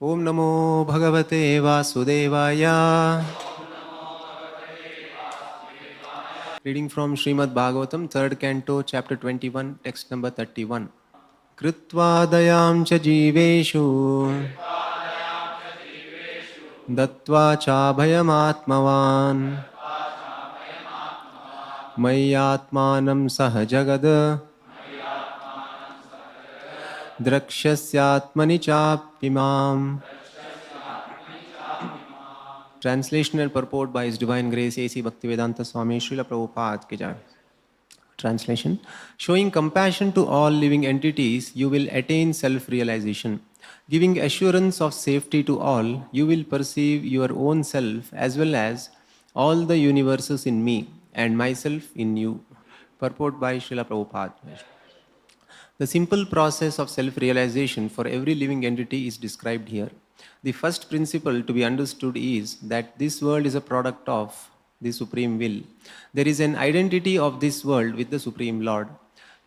Om Namo Bhagavate Vasudevaya. Reading from Srimad Bhagavatam, 3rd Canto, Chapter 21, text number 31. Kritva dayam cha jiveshu dattva cha bhayam atmavan mayyatmanam sah jagad drakshasyatmani chapimam. Translation and purport by His Divine Grace A.C. Bhaktivedanta Swami Srila Prabhupada ki jai. Translation. Showing compassion to all living entities, you will attain self-realization. Giving assurance of safety to all, you will perceive your own self as well as all the universes in me and myself in you. Purport by Srila Prabhupada. The simple process of self-realization for every living entity is described here. The first principle to be understood is that this world is a product of the Supreme Will. There is an identity of this world with the Supreme Lord.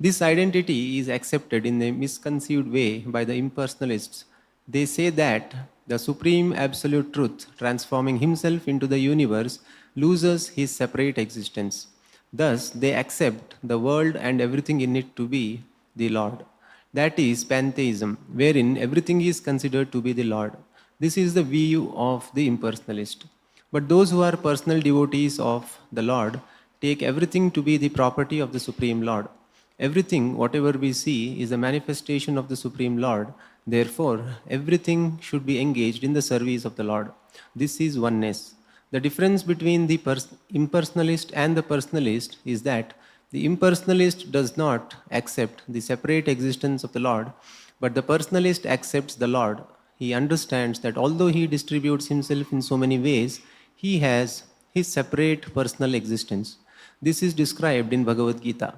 This identity is accepted in a misconceived way by the impersonalists. They say that the Supreme Absolute Truth, transforming Himself into the universe, loses His separate existence. Thus, they accept the world and everything in it to be the Lord. That is pantheism, wherein everything is considered to be the Lord. This is the view of the impersonalist. But those who are personal devotees of the Lord take everything to be the property of the Supreme Lord. Everything, whatever we see, is a manifestation of the Supreme Lord. Therefore, everything should be engaged in the service of the Lord. This is oneness. The difference between the impersonalist and the personalist is that the impersonalist does not accept the separate existence of the Lord, but the personalist accepts the Lord. He understands that although he distributes himself in so many ways, he has his separate personal existence. This is described in Bhagavad Gita.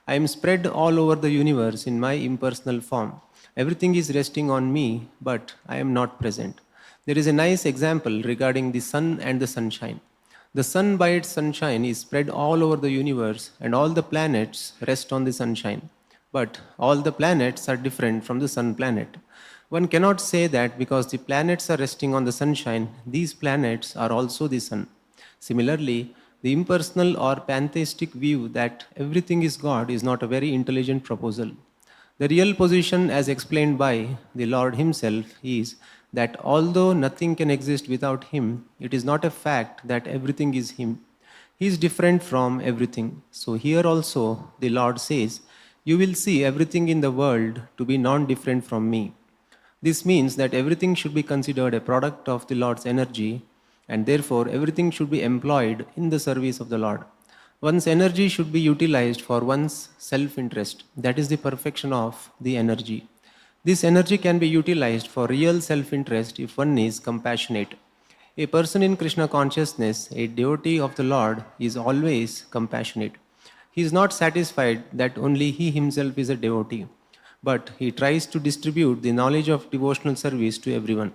I am spread all over the universe in my impersonal form. Everything is resting on me, but I am not present. There is a nice example regarding the sun and the sunshine. The sun by its sunshine is spread all over the universe, and all the planets rest on the sunshine. But all the planets are different from the sun planet. One cannot say that because the planets are resting on the sunshine, these planets are also the sun. Similarly, the impersonal or pantheistic view that everything is God is not a very intelligent proposal. The real position, as explained by the Lord Himself, is that although nothing can exist without Him, it is not a fact that everything is Him. He is different from everything. So here also the Lord says, you will see everything in the world to be non-different from me. This means that everything should be considered a product of the Lord's energy, and therefore everything should be employed in the service of the Lord. One's energy should be utilized for one's self-interest. That is the perfection of the energy. This energy can be utilized for real self-interest if one is compassionate. A person in Krishna consciousness, a devotee of the Lord, is always compassionate. He is not satisfied that only he himself is a devotee, but he tries to distribute the knowledge of devotional service to everyone.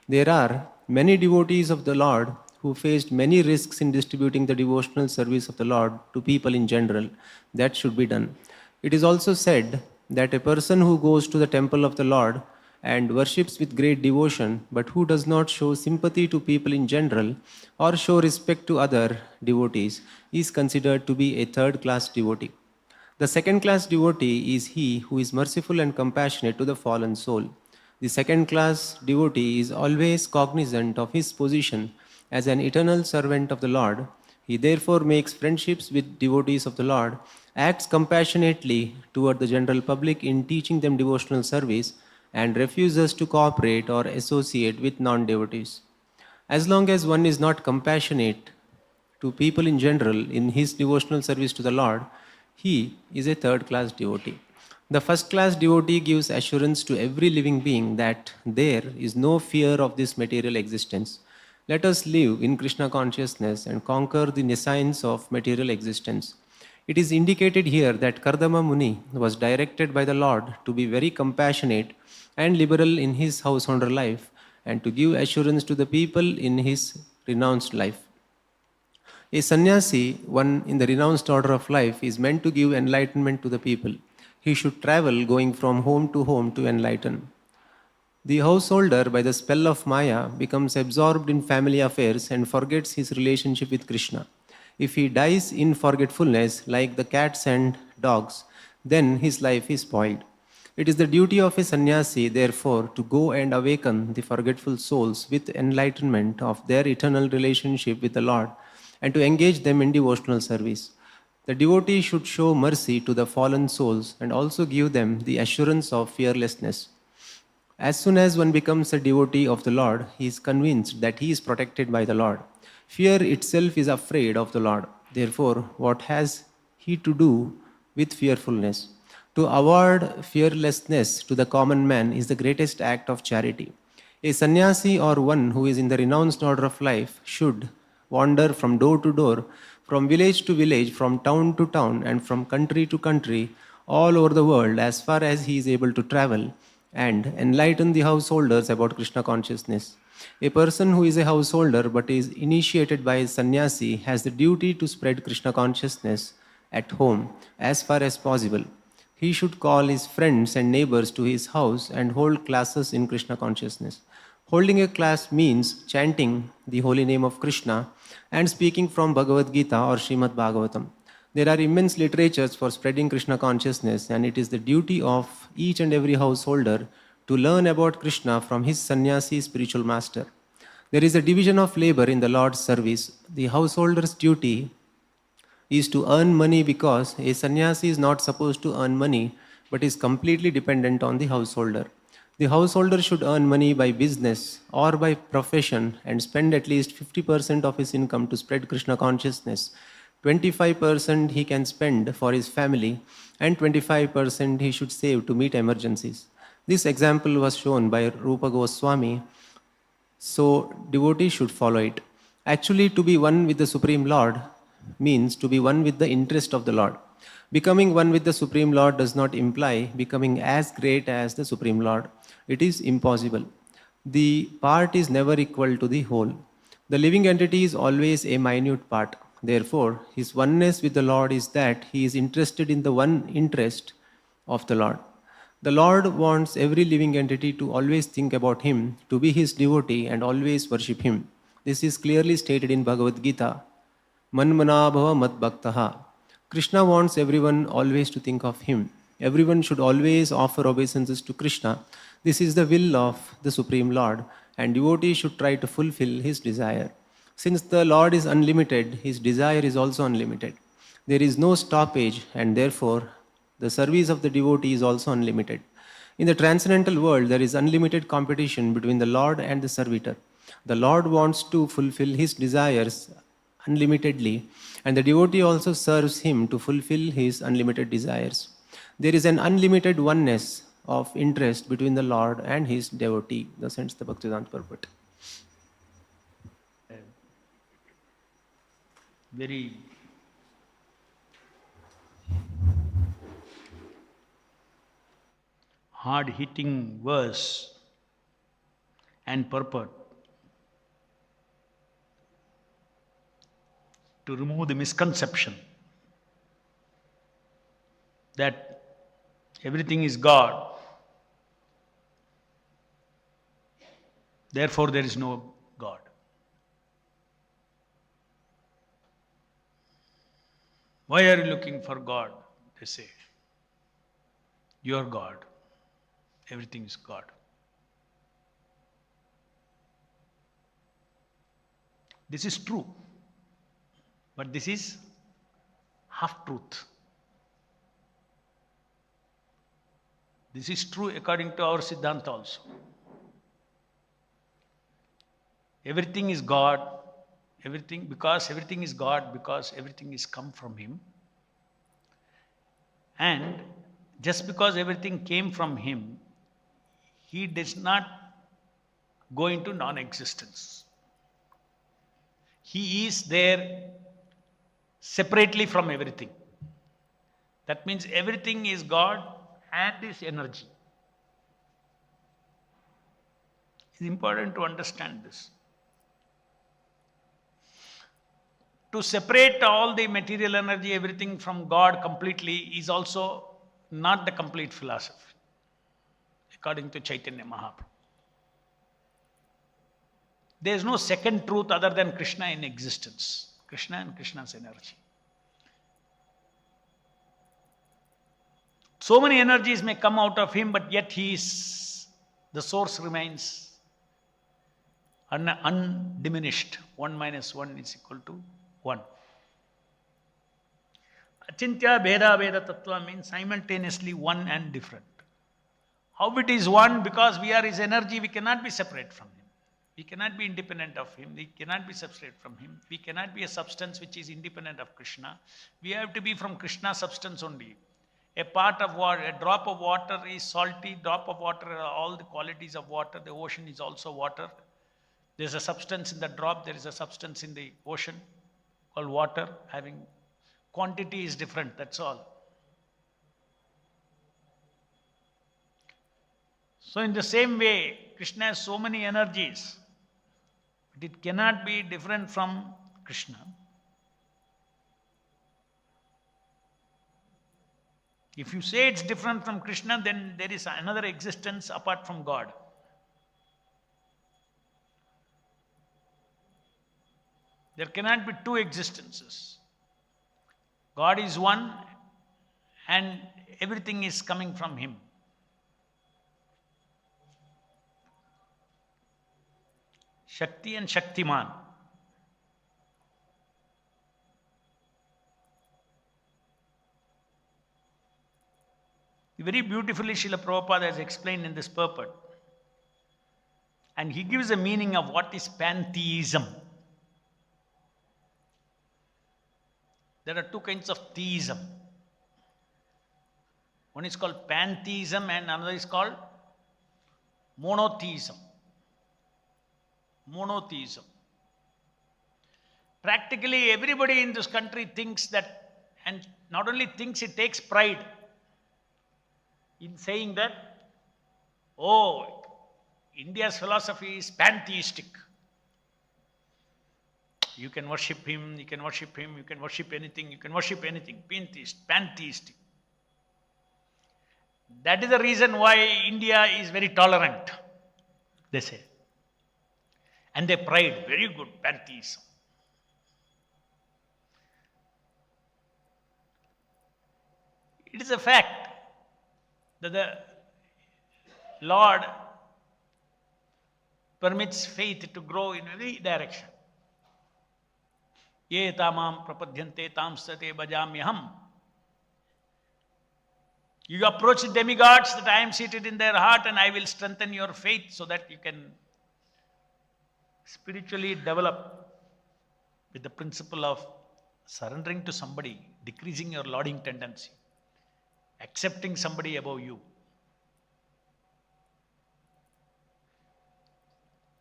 There are many devotees of the Lord who faced many risks in distributing the devotional service of the Lord to people in general. That should be done. It is also said that a person who goes to the temple of the Lord and worships with great devotion, but who does not show sympathy to people in general or show respect to other devotees, is considered to be a third-class devotee. The second-class devotee is he who is merciful and compassionate to the fallen soul. The second-class devotee is always cognizant of his position as an eternal servant of the Lord. He therefore makes friendships with devotees of the Lord, acts compassionately toward the general public in teaching them devotional service, and refuses to cooperate or associate with non-devotees. As long as one is not compassionate to people in general in his devotional service to the Lord, he is a third-class devotee. The first-class devotee gives assurance to every living being that there is no fear of this material existence. Let us live in Krishna consciousness and conquer the nescience of material existence. It is indicated here that Kardama Muni was directed by the Lord to be very compassionate and liberal in his householder life and to give assurance to the people in his renounced life. A sannyasi, one in the renounced order of life, is meant to give enlightenment to the people. He should travel going from home to enlighten. The householder, by the spell of Maya, becomes absorbed in family affairs and forgets his relationship with Krishna. If he dies in forgetfulness, like the cats and dogs, then his life is spoiled. It is the duty of a sannyasi, therefore, to go and awaken the forgetful souls with enlightenment of their eternal relationship with the Lord and to engage them in devotional service. The devotee should show mercy to the fallen souls and also give them the assurance of fearlessness. As soon as one becomes a devotee of the Lord, he is convinced that he is protected by the Lord. Fear itself is afraid of the Lord. Therefore, what has he to do with fearfulness? To award fearlessness to the common man is the greatest act of charity. A sannyasi or one who is in the renounced order of life should wander from door to door, from village to village, from town to town, and from country to country, all over the world as far as he is able to travel, and enlighten the householders about Krishna consciousness. A person who is a householder but is initiated by a sannyasi has the duty to spread Krishna consciousness at home as far as possible. He should call his friends and neighbors to his house and hold classes in Krishna consciousness. Holding a class means chanting the holy name of Krishna and speaking from Bhagavad Gita or Srimad Bhagavatam. There are immense literatures for spreading Krishna consciousness, and it is the duty of each and every householder to learn about Krishna from his sannyasi spiritual master. There is a division of labor in the Lord's service. The householder's duty is to earn money because a sannyasi is not supposed to earn money but is completely dependent on the householder. The householder should earn money by business or by profession and spend at least 50% of his income to spread Krishna consciousness. 25% he can spend for his family and 25% he should save to meet emergencies. This example was shown by Rupa Goswami, so devotees should follow it. Actually, to be one with the Supreme Lord means to be one with the interest of the Lord. Becoming one with the Supreme Lord does not imply becoming as great as the Supreme Lord. It is impossible. The part is never equal to the whole. The living entity is always a minute part. Therefore, his oneness with the Lord is that he is interested in the one interest of the Lord. The Lord wants every living entity to always think about him, to be his devotee, and always worship him. This is clearly stated in Bhagavad Gita. Manmanabhava mad bhaktaha. Krishna wants everyone always to think of him. Everyone should always offer obeisances to Krishna. This is the will of the Supreme Lord, and devotees should try to fulfill his desire. Since the Lord is unlimited, his desire is also unlimited. There is no stoppage, and therefore the service of the devotee is also unlimited. In the transcendental world, there is unlimited competition between the Lord and the servitor. The Lord wants to fulfill his desires unlimitedly, and the devotee also serves him to fulfill his unlimited desires. There is an unlimited oneness of interest between the Lord and his devotee. Thus ends the Bhaktivedanta purport. Very hard-hitting verse and purport to remove the misconception that everything is God, therefore there is no God. Why are you looking for God? They say. You are God. Everything is God. This is true. But this is half-truth. This is true according to our Siddhanta also. Everything is God, because everything is God, because everything is come from Him. And just because everything came from Him, He does not go into non-existence. He is there separately from everything. That means everything is God and is energy. It's important to understand this. To separate all the material energy, everything from God completely is also not the complete philosophy, according to Chaitanya Mahaprabhu. There is no second truth other than Krishna in existence. Krishna and Krishna's energy. So many energies may come out of him, but yet the source remains undiminished. 1 minus 1 is equal to 1. Achintya Bheda Veda Tattva means simultaneously one and different. How it is one? Because we are his energy, we cannot be separate from him. We cannot be independent of him. We cannot be separate from him. We cannot be a substance which is independent of Krishna. We have to be from Krishna substance only. A part of water, a drop of water is salty, drop of water are all the qualities of water. The ocean is also water. There is a substance in the drop, there is a substance in the ocean called water. Having quantity is different, that's all. So in the same way, Krishna has so many energies, but it cannot be different from Krishna. If you say it's different from Krishna, then there is another existence apart from God. There cannot be two existences. God is one and everything is coming from him. Shakti and Shaktiman. Very beautifully Srila Prabhupada has explained in this purport. And he gives a meaning of what is pantheism. There are two kinds of theism. One is called pantheism and another is called monotheism. Monotheism. Practically everybody in this country thinks that, and not only thinks, it takes pride in saying that, oh, India's philosophy is pantheistic. You can worship him, you can worship him, you can worship anything, you can worship anything. Pantheistic. That is the reason why India is very tolerant, they say. And they pride, very good, pantheism. It is a fact that the Lord permits faith to grow in every direction. Ye tamam prapadyante tam sate bhajamyaham. You approach the demigods that I am seated in their heart and I will strengthen your faith so that you can spiritually develop with the principle of surrendering to somebody, decreasing your lauding tendency, accepting somebody above you.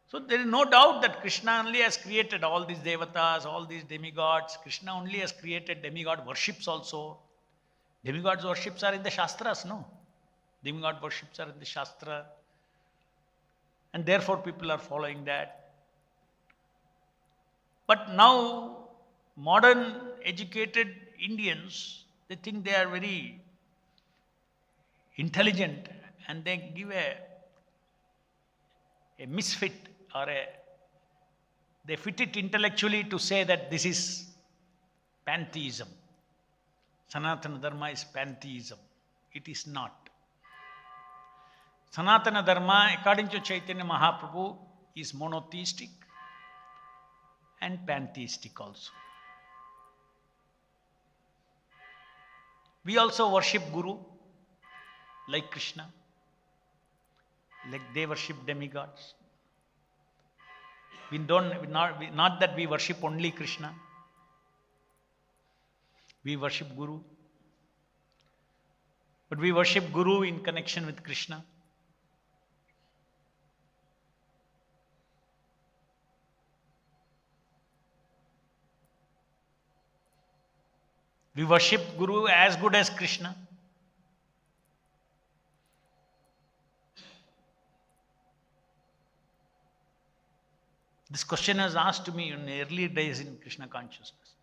So there is no doubt that Krishna only has created all these devatas, all these demigods. Krishna only has created demigod worships also. Demigods worships are in the Shastras, no? Demigod worships are in the Shastra. And therefore people are following that. But now, modern educated Indians, they think they are very intelligent and they give a misfit or they fit it intellectually to say that this is pantheism. Sanatana Dharma is pantheism. It is not. Sanatana Dharma, according to Chaitanya Mahaprabhu, is monotheistic and pantheistic also. We also worship Guru like Krishna, like they worship demigods. Not that we worship only Krishna. We worship Guru. But we worship Guru in connection with Krishna. We worship Guru as good as Krishna. This question was asked to me in the early days in Krishna consciousness.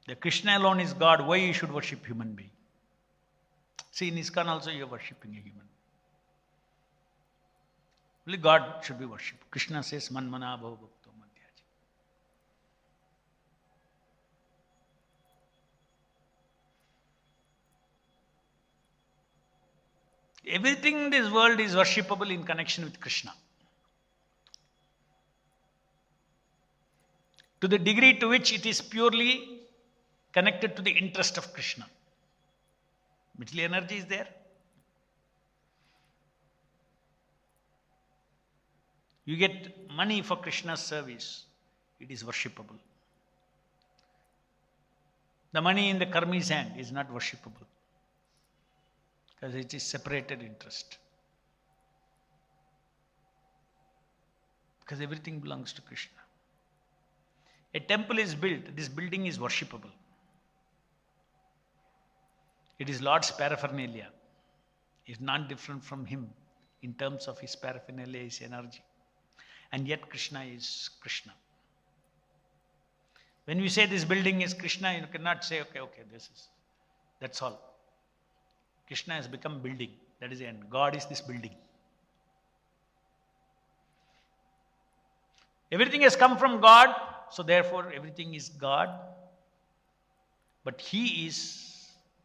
The Krishna alone is God, why you should worship human being? See, in ISKCON also you are worshipping a human. Only God should be worshipped. Krishna says, Manmana bhava bhakto madhyaji. Everything in this world is worshipable in connection with Krishna. To the degree to which it is purely connected to the interest of Krishna. Material energy is there. You get money for Krishna's service, it is worshipable. The money in the karmi's hand is not worshipable because it is separated interest. Because everything belongs to Krishna. A temple is built, this building is worshipable. It is Lord's paraphernalia. It's not different from Him in terms of His paraphernalia, His energy. And yet Krishna is Krishna. When we say this building is Krishna, you cannot say, okay, that's all. Krishna has become building. That is the end. God is this building. Everything has come from God, so therefore everything is God. But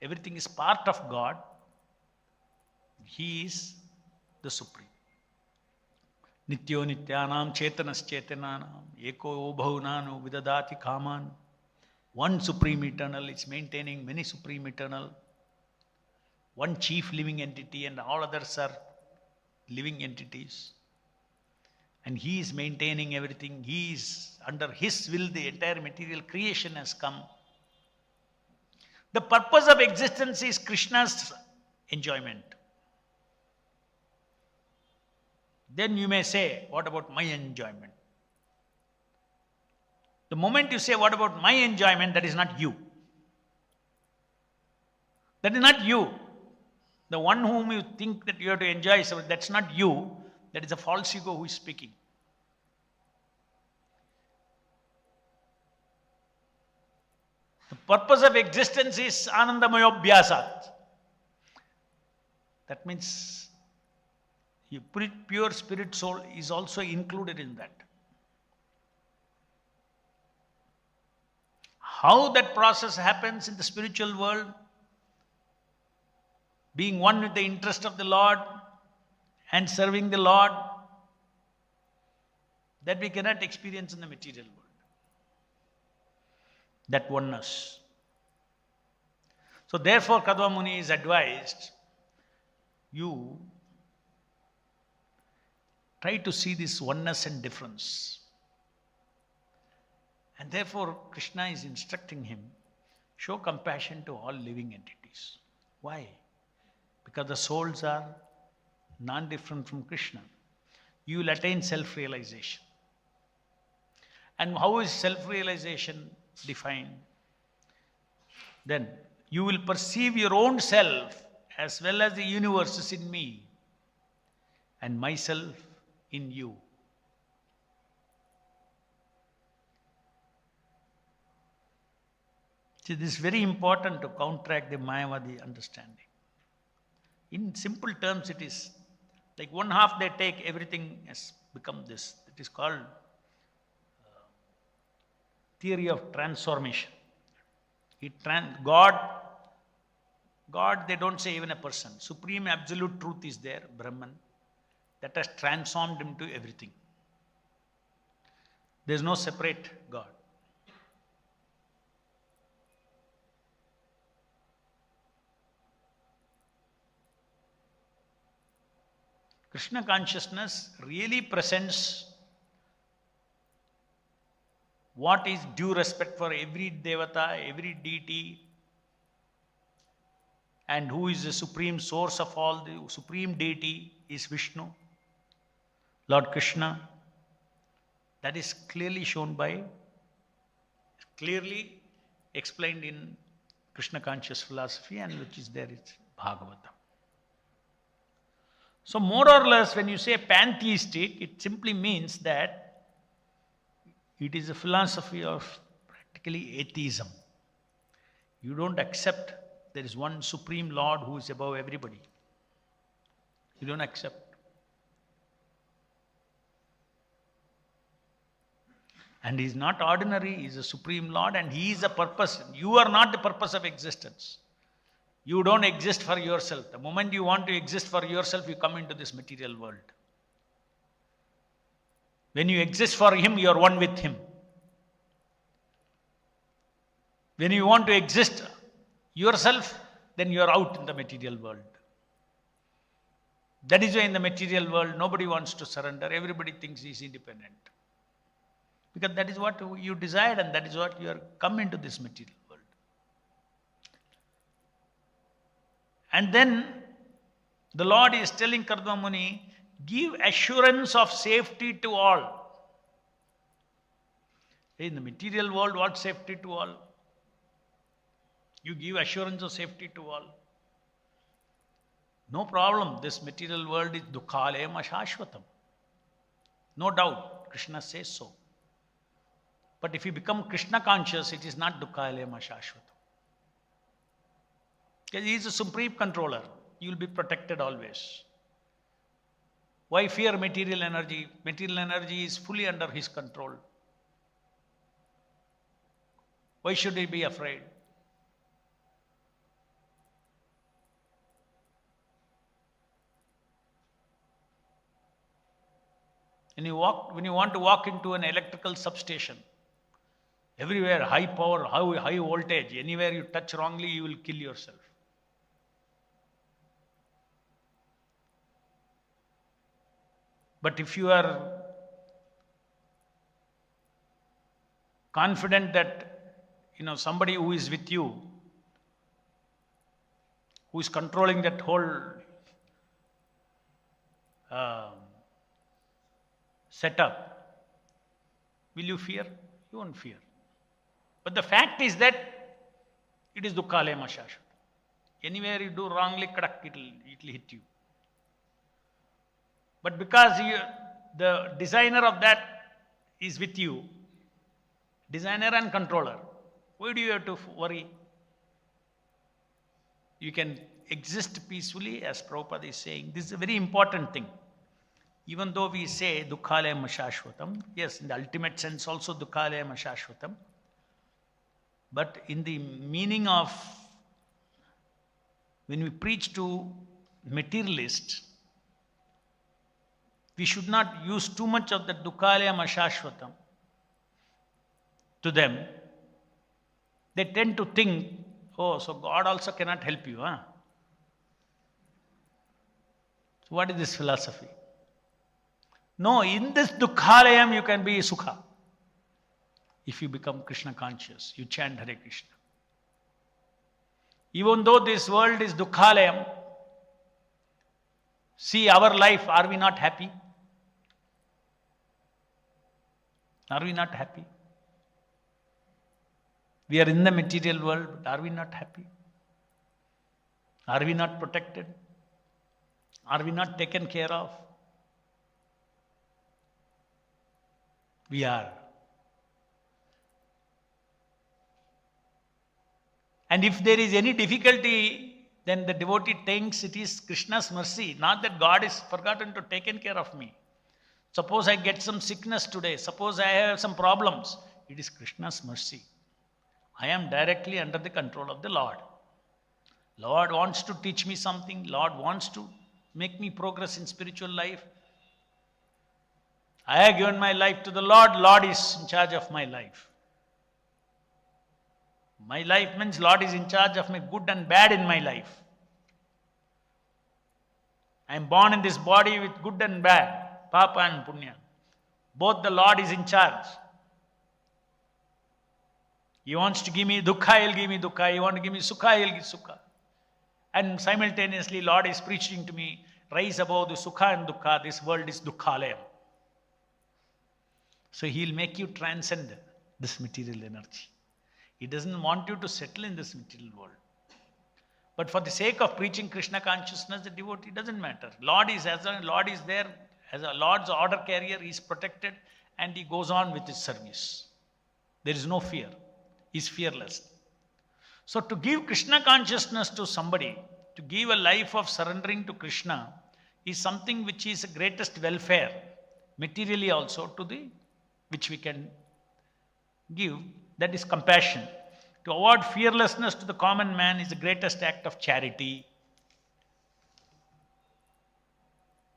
everything is part of God. He is the Supreme. Nityo nityanam chetanas chetananam eko bhaunano vidadati kaman. One Supreme Eternal is maintaining many Supreme Eternal. One chief living entity and all others are living entities. And He is maintaining everything. He is under His will, the entire material creation has come. The purpose of existence is Krishna's enjoyment. Then you may say, what about my enjoyment? The moment you say, what about my enjoyment, that is not you. That is not you. The one whom you think that you have to enjoy, that's not you. That is a false ego who is speaking. The purpose of existence is anandamayo-abhyasat. That means pure spirit soul is also included in that. How that process happens in the spiritual world, being one with the interest of the Lord and serving the Lord, that we cannot experience in the material world. That oneness. So therefore Kadva Muni is advised, you try to see this oneness and difference. And therefore Krishna is instructing him, show compassion to all living entities. Why? Because the souls are non-different from Krishna. You will attain self-realization. And how is self-realization defined? Then you will perceive your own self as well as the universe is in me and myself in you. See, this is very important to counteract the Mayavadi understanding. In simple terms, it is like one half they take, everything has become this. It is called theory of transformation. God, they don't say even a person. Supreme absolute truth is there, Brahman, that has transformed him to everything. There is no separate God. Krishna consciousness really presents what is due respect for every devata, every deity, and who is the supreme source of all. The supreme deity is Vishnu, Lord Krishna. That is clearly clearly explained in Krishna conscious philosophy, and which is there in Bhagavatam. So more or less, when you say pantheistic, it simply means that it is a philosophy of practically atheism. You don't accept there is one supreme Lord who is above everybody. You don't accept. And he is not ordinary, he is a supreme Lord, and he is a purpose. You are not the purpose of existence. You don't exist for yourself. The moment you want to exist for yourself, you come into this material world. When you exist for him, you are one with him. When you want to exist yourself, then you are out in the material world. That is why in the material world, nobody wants to surrender. Everybody thinks he is independent. Because that is what you desired, and that is what you are come into this material world. And then the Lord is telling Kardama Muni, give assurance of safety to all. In the material world, what safety to all? You give assurance of safety to all. No problem, this material world is dukhalayam ashashvatam. No doubt, Krishna says so. But if you become Krishna conscious, it is not dukhalayam ashashvatam. Because he is a supreme controller. You will be protected always. Why fear material energy? Material energy is fully under his control. Why should he be afraid? When you want to walk into an electrical substation, everywhere high power, high voltage, anywhere you touch wrongly, you will kill yourself. But if you are confident that somebody who is with you, who is controlling that whole setup, will you fear? You won't fear. But the fact is that it is dukhalayam ashashvatam. Anywhere you do wrongly, it will hit you. But because the designer of that is with you, designer and controller, why do you have to worry? You can exist peacefully, as Prabhupada is saying. This is a very important thing. Even though we say dukhalayam ashashvatam, yes, in the ultimate sense also dukhalayam ashashvatam, but in the meaning of when we preach to materialists, we should not use too much of the dukhalayam ashashvatam to them. They tend to think, oh, so God also cannot help you, huh? So what is this philosophy? No, in this dukhalayam you can be sukha. If you become Krishna conscious, you chant Hare Krishna. Even though this world is dukhalayam, see our life, are we not happy? Are we not happy? We are in the material world, but are we not happy? Are we not protected? Are we not taken care of? We are. And if there is any difficulty, then the devotee thinks it is Krishna's mercy, not that God is forgotten to take care of me. Suppose I get some sickness today, suppose I have some problems, it is Krishna's mercy. I am directly under the control of the Lord. Lord wants to teach me something, Lord wants to make me progress in spiritual life. I have given my life to the Lord, Lord is in charge of my life. My life means Lord is in charge of my good and bad in my life. I am born in this body with good and bad, Papa and Punya. Both the Lord is in charge. He wants to give me dukkha, He will give me dukkha. He wants to give me sukha, He will give sukha. And simultaneously, Lord is preaching to me, rise above the sukha and dukkha. This world is dukkhalayam. So He will make you transcend this material energy. He doesn't want you to settle in this material world. But for the sake of preaching Krishna consciousness, the devotee doesn't matter. Lord is there as a Lord's order carrier. He is protected and he goes on with his service. There is no fear. He is fearless. So to give Krishna consciousness to somebody, to give a life of surrendering to Krishna, is something which is the greatest welfare, materially also, which we can give, that is compassion. To award fearlessness to the common man is the greatest act of charity.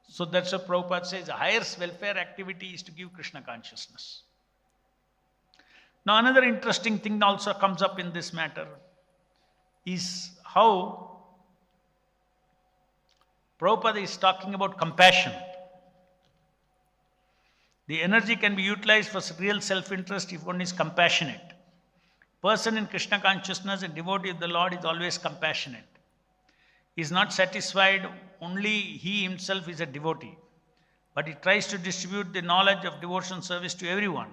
So that's what Prabhupada says, the highest welfare activity is to give Krishna consciousness. Now another interesting thing also comes up in this matter is how Prabhupada is talking about compassion. The energy can be utilized for real self-interest if one is compassionate. Person in Krishna consciousness and devotee of the Lord is always compassionate. He is not satisfied only he himself is a devotee, but he tries to distribute the knowledge of devotion service to everyone.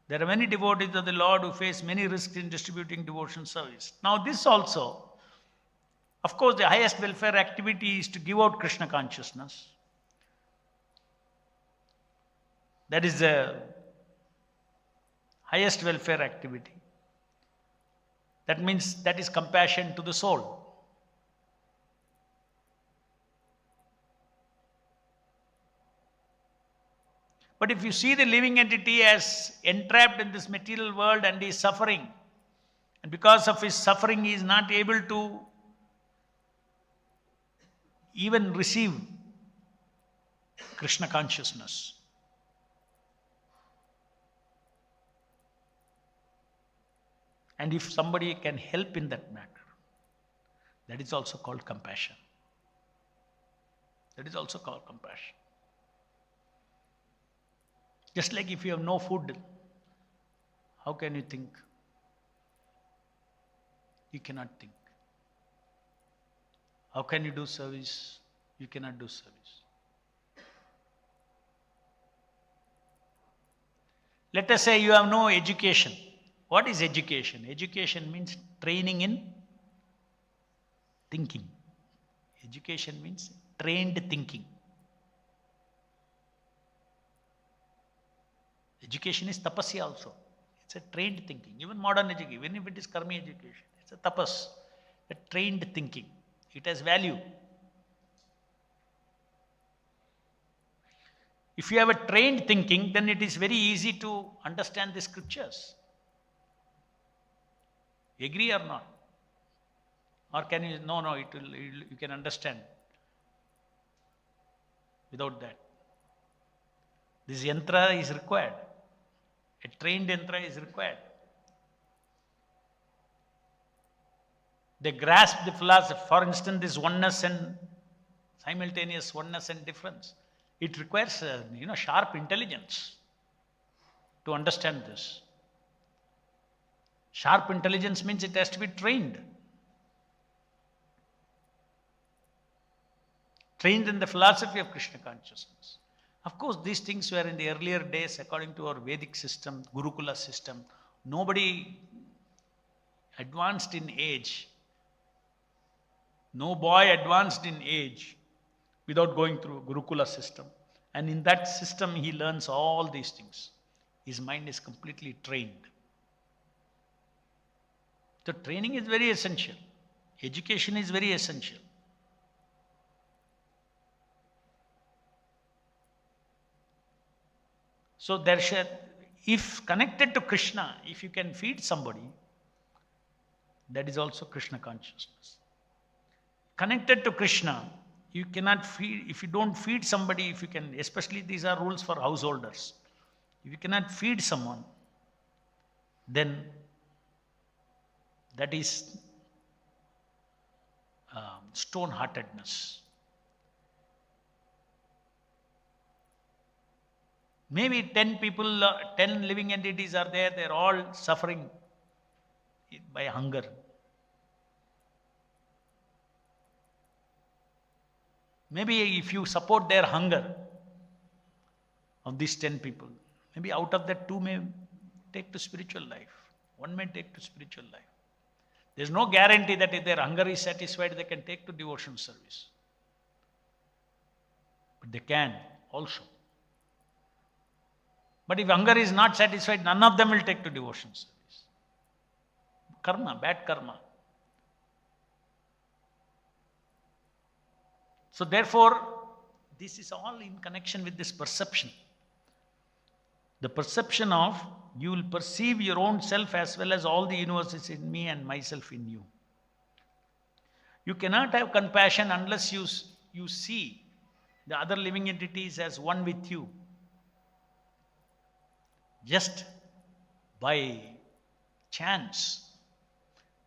There are many devotees of the Lord who face many risks in distributing devotion service. Now this also, of course, the highest welfare activity is to give out Krishna consciousness. That is the highest welfare activity. That means that is compassion to the soul. But if you see the living entity as entrapped in this material world and he is suffering, and because of his suffering he is not able to even receive Krishna consciousness. And if somebody can help in that matter, that is also called compassion. That is also called compassion. Just like if you have no food, how can you think? You cannot think. How can you do service? You cannot do service. Let us say you have no education. What is education? Education means training in thinking. Education means trained thinking. Education is tapasya also. It's a trained thinking. Even modern education, even if it is karmi education, it's a tapas, a trained thinking. It has value. If you have a trained thinking, then it is very easy to understand the scriptures. Agree or not? Or can you, no, you can understand without that. This yantra is required. A trained yantra is required. They grasp the philosophy. For instance, this oneness and simultaneous oneness and difference. It requires sharp intelligence to understand this. Sharp intelligence means it has to be trained. Trained in the philosophy of Krishna consciousness. Of course, these things were in the earlier days, according to our Vedic system, Gurukula system. Nobody advanced in age. No boy advanced in age without going through Gurukula system. And in that system, he learns all these things. His mind is completely trained. So training is very essential. Education is very essential. So if connected to Krishna, if you can feed somebody, that is also Krishna consciousness. Connected to Krishna, you cannot feed, if you don't feed somebody, if you can, especially these are rules for householders. If you cannot feed someone, then that is stone-heartedness. Maybe 10 people, 10 living entities are there, they're all suffering by hunger. Maybe if you support their hunger of these 10 people, maybe out of that 2 may take to spiritual life. 1 may take to spiritual life. There's no guarantee that if their hunger is satisfied, they can take to devotion service. But they can also. But if hunger is not satisfied, none of them will take to devotion service. Karma, bad karma. So therefore, this is all in connection with this perception. The perception of you will perceive your own self as well as all the universe is in me and myself in you. You cannot have compassion unless you see the other living entities as one with you. Just by chance,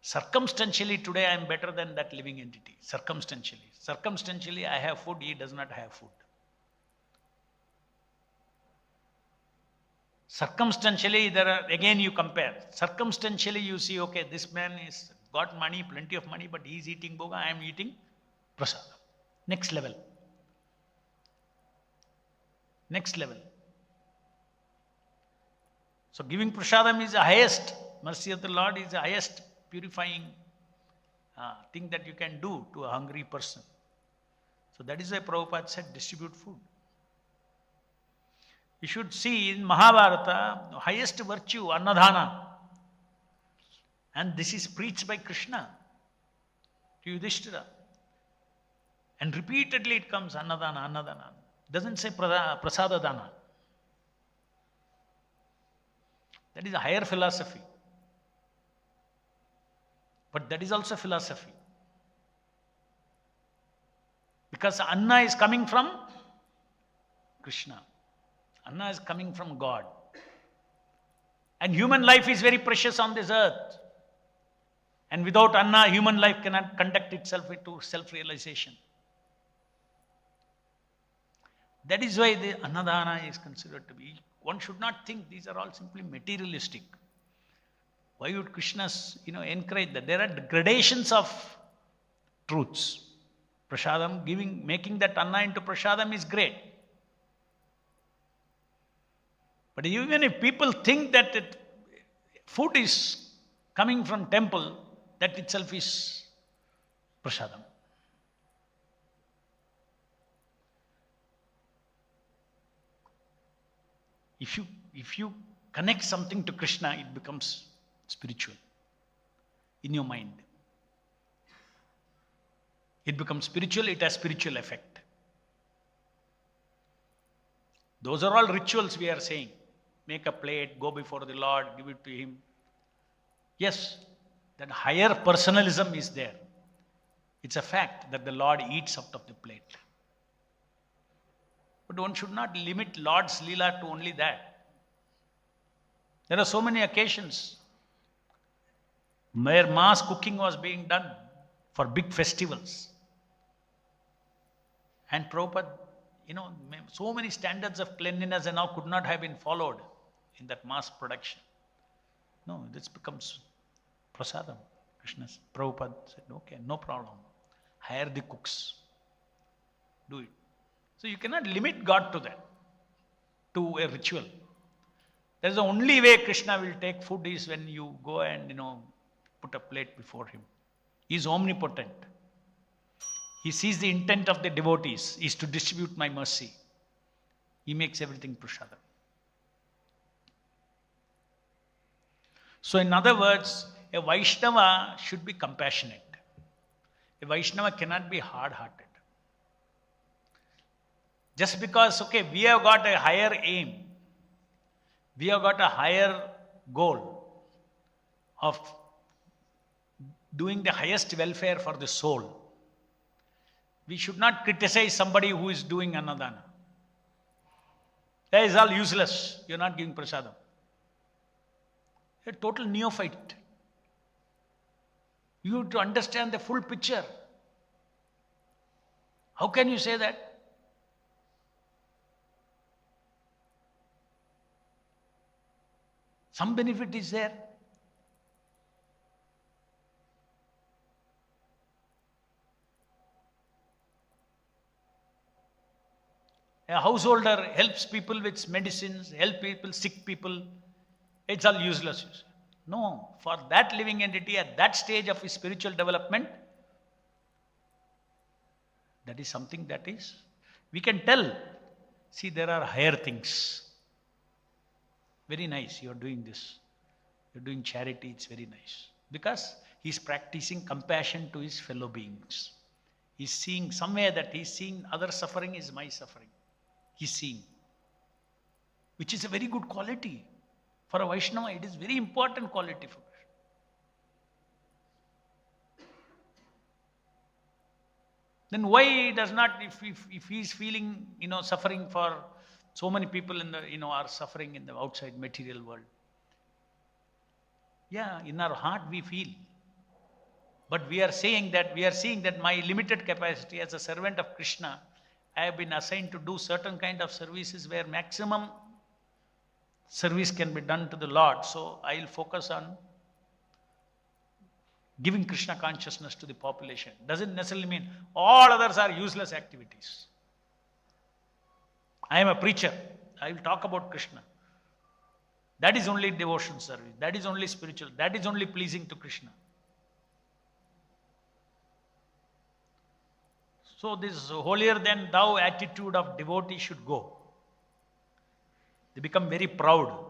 circumstantially today I am better than that living entity. Circumstantially I have food, he does not have food. Circumstantially, again you compare. Circumstantially you see, okay, this man is got money, plenty of money, but he is eating bhoga, I am eating prasadam. Next level. Next level. So giving prasadam is the highest. Mercy of the Lord is the highest purifying thing that you can do to a hungry person. So that is why Prabhupada said, distribute food. You should see in Mahabharata, the highest virtue, annadhana. And this is preached by Krishna to Yudhishthira. And repeatedly it comes, annadhana, annadhana. Doesn't say prasadadana. That is a higher philosophy. But that is also philosophy. Because Anna is coming from Krishna. Anna is coming from God. And human life is very precious on this earth. And without Anna, human life cannot conduct itself into self-realization. That is why the Annadhana is considered to be. One should not think these are all simply materialistic. Why would Krishna, encourage that? There are gradations of truths. Prasadam, making that Anna into prasadam is great. But even if people think that food is coming from temple, that itself is prasadam. If you connect something to Krishna, it becomes spiritual in your mind. It becomes spiritual, it has spiritual effect. Those are all rituals we are saying. Make a plate, go before the Lord, give it to Him. Yes, that higher personalism is there. It's a fact that the Lord eats out of the plate. But one should not limit Lord's Leela to only that. There are so many occasions where mass cooking was being done for big festivals. And Prabhupada, so many standards of cleanliness and now could not have been followed in that mass production. No, this becomes prasadam. Prabhupada said, okay, no problem. Hire the cooks. Do it. So you cannot limit God to that, to a ritual. That is the only way Krishna will take food is when you go and, put a plate before Him. He is omnipotent. He sees the intent of the devotees is to distribute my mercy. He makes everything prasadam. So in other words, a Vaishnava should be compassionate. A Vaishnava cannot be hard-hearted. Just because, we have got a higher aim, we have got a higher goal of doing the highest welfare for the soul, we should not criticize somebody who is doing annadana. That is all useless. You are not giving prasadam. A total neophyte. You have to understand the full picture. How can you say that? Some benefit is there. A householder helps people with medicines, help people, sick people. It's all useless. No, for that living entity at that stage of his spiritual development, that is something that is, we can tell. See, there are higher things. Very nice, you are doing this. You are doing charity, it's very nice. Because he is practicing compassion to his fellow beings. He is seeing somewhere that he is seeing other suffering is my suffering. He is seeing. Which is a very good quality. For a Vaishnava, it is very important quality for Krishna. Then why he does not, if he is feeling, suffering for so many people in the, are suffering in the outside material world. Yeah, in our heart we feel. But we are seeing that my limited capacity as a servant of Krishna, I have been assigned to do certain kind of services where maximum service can be done to the Lord. So I will focus on giving Krishna consciousness to the population. Doesn't necessarily mean all others are useless activities. I am a preacher. I will talk about Krishna. That is only devotion service. That is only spiritual. That is only pleasing to Krishna. So this holier than thou attitude of devotee should go. They become very proud.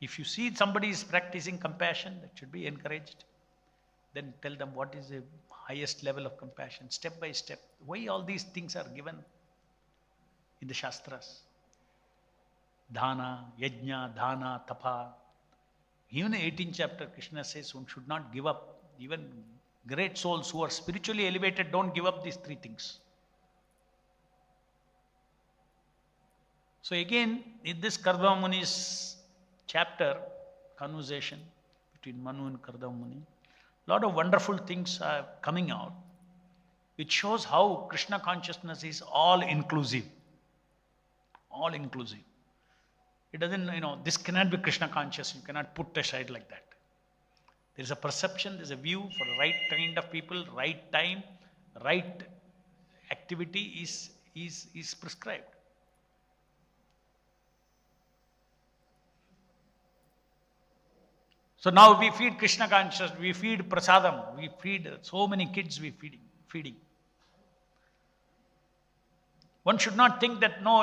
If you see somebody is practicing compassion, that should be encouraged. Then tell them what is the highest level of compassion, step by step. Why all these things are given in the Shastras? Dhana, yajna, dhana, tapa. Even in the 18th chapter, Krishna says one should not give up. Even great souls who are spiritually elevated don't give up these three things. So again, in this Kardama Muni's chapter, conversation between Manu and Kardama Muni, a lot of wonderful things are coming out, which shows how Krishna consciousness is all inclusive. All inclusive. It doesn't, this cannot be Krishna conscious. You cannot put aside like that. There is a perception, there is a view for the right kind of people, right time, right activity is prescribed. So now we feed Krishna consciousness, we feed prasadam, we feed so many kids we feeding. One should not think that no,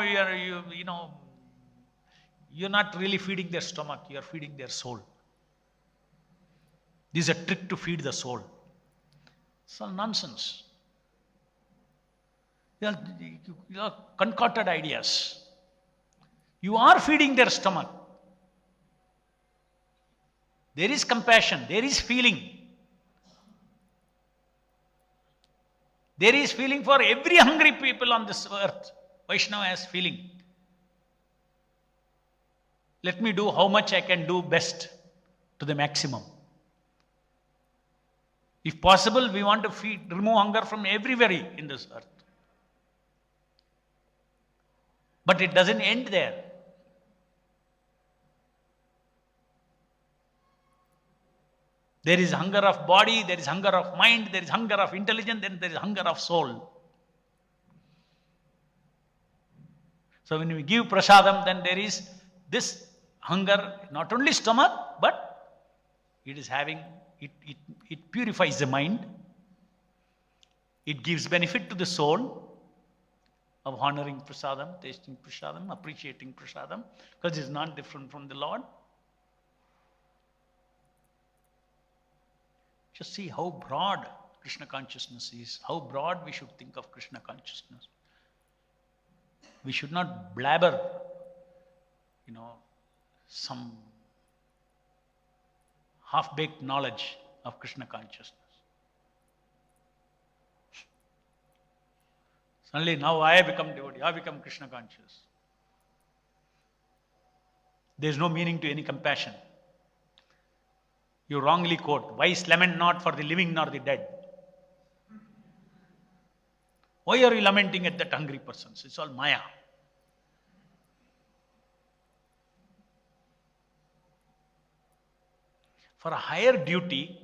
you're not really feeding their stomach, you're feeding their soul. This is a trick to feed the soul. It's all nonsense. You are concocted ideas. You are feeding their stomach. There is compassion, there is feeling. There is feeling for every hungry people on this earth. Vaishnava has feeling. Let me do how much I can do best to the maximum. If possible, we want to remove hunger from everybody in this earth. But it doesn't end there. There is hunger of body, there is hunger of mind, there is hunger of intelligence, then there is hunger of soul. So when we give prasadam, then there is this hunger, not only stomach, but it is having, it purifies the mind. It gives benefit to the soul of honoring prasadam, tasting prasadam, appreciating prasadam, because it is not different from the Lord. Just see how broad Krishna consciousness is, how broad we should think of Krishna consciousness. We should not blabber, some half-baked knowledge of Krishna consciousness. Suddenly now I have become devotee, I have become Krishna conscious. There is no meaning to any compassion. You wrongly quote, wise lament not for the living nor the dead. Why are you lamenting at that hungry person? It's all Maya. For a higher duty,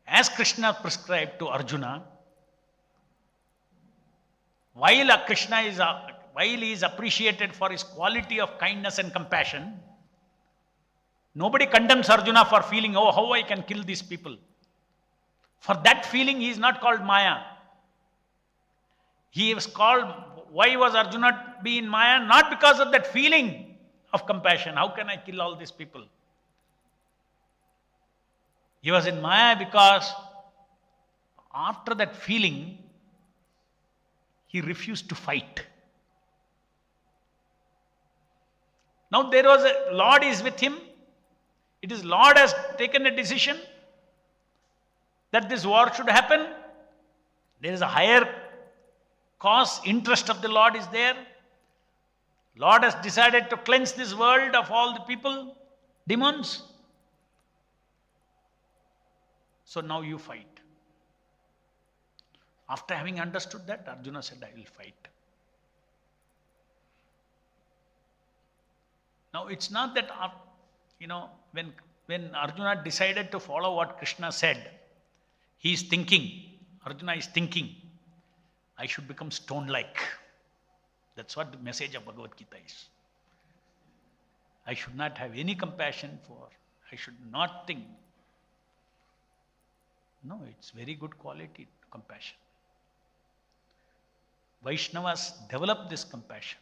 as Krishna prescribed to Arjuna, while he is appreciated for his quality of kindness and compassion, nobody condemns Arjuna for feeling, oh, how I can kill these people. For that feeling, he is not called Maya. He was called, why was Arjuna be in Maya? Not because of that feeling of compassion. How can I kill all these people? He was in Maya because after that feeling, he refused to fight. Now there was a Lord is with him. It is Lord has taken a decision that this war should happen. There is a higher cause, interest of the Lord is there. Lord has decided to cleanse this world of all the people, demons. So now you fight. After having understood that, Arjuna said, I will fight. Now it's not that, when Arjuna decided to follow what Krishna said, he is thinking, Arjuna is thinking, I should become stone-like. That's what the message of Bhagavad Gita is. I should not have any compassion for, I should not think. No, it's very good quality, compassion. Vaishnavas develop this compassion.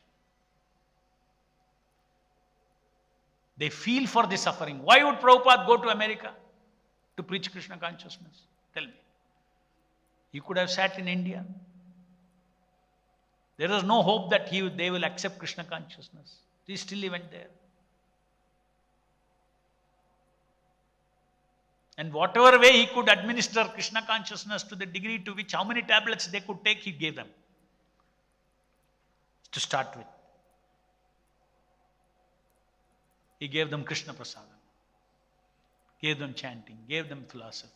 They feel for the suffering. Why would Prabhupada go to America to preach Krishna consciousness? Tell me. He could have sat in India. There was no hope that they will accept Krishna consciousness. He still went there. And whatever way he could administer Krishna consciousness to the degree to which how many tablets they could take, he gave them. To start with. He gave them Krishna prasadam. Gave them chanting. Gave them philosophy.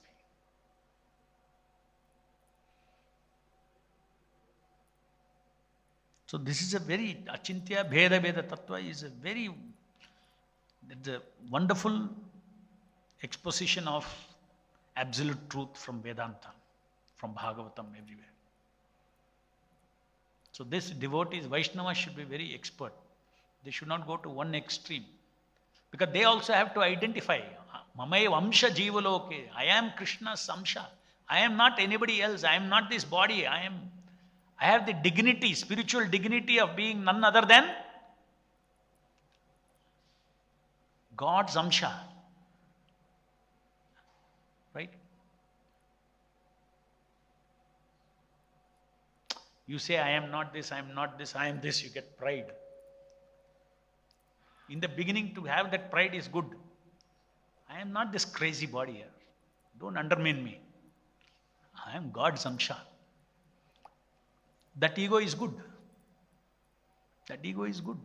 So this is a very, Achintya Bheda Veda Tattva is a very, it's a wonderful exposition of absolute truth from Vedanta, from Bhagavatam, everywhere. So this devotees, Vaishnavas should be very expert. They should not go to one extreme. Because they also have to identify, Mamay Vamsha Jivaloke, I am Krishna's Amsha. I am not anybody else. I am not this body. I have the dignity, spiritual dignity of being none other than God's Amsha. Right? You say, I am not this, I am not this, I am this, you get pride. In the beginning, to have that pride is good. I am not this crazy body here. Don't undermine me. I am God's Amsha. That ego is good. That ego is good.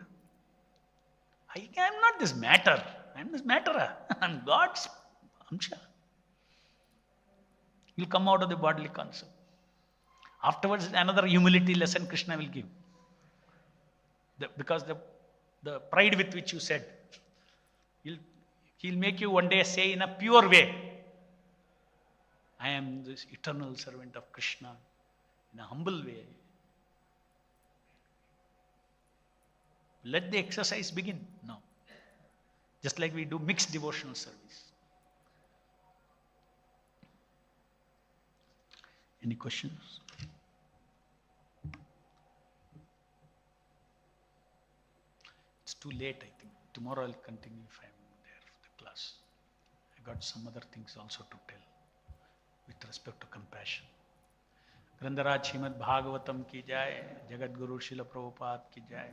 I am not this matter. I am this matterer. I am God's Amsha. You will come out of the bodily concept. Afterwards, another humility lesson Krishna will give. Because the pride with which you said, he'll make you one day say in a pure way, I am this eternal servant of Krishna, in a humble way. Let the exercise begin now. Just like we do mixed devotional service. Any questions? It's too late, I think. Tomorrow I'll continue if I'm there for the class. I got some other things also to tell with respect to compassion. Grandharaj Srimad Bhagavatam ki jai, Jagat Guru Srila Prabhupada ki jai.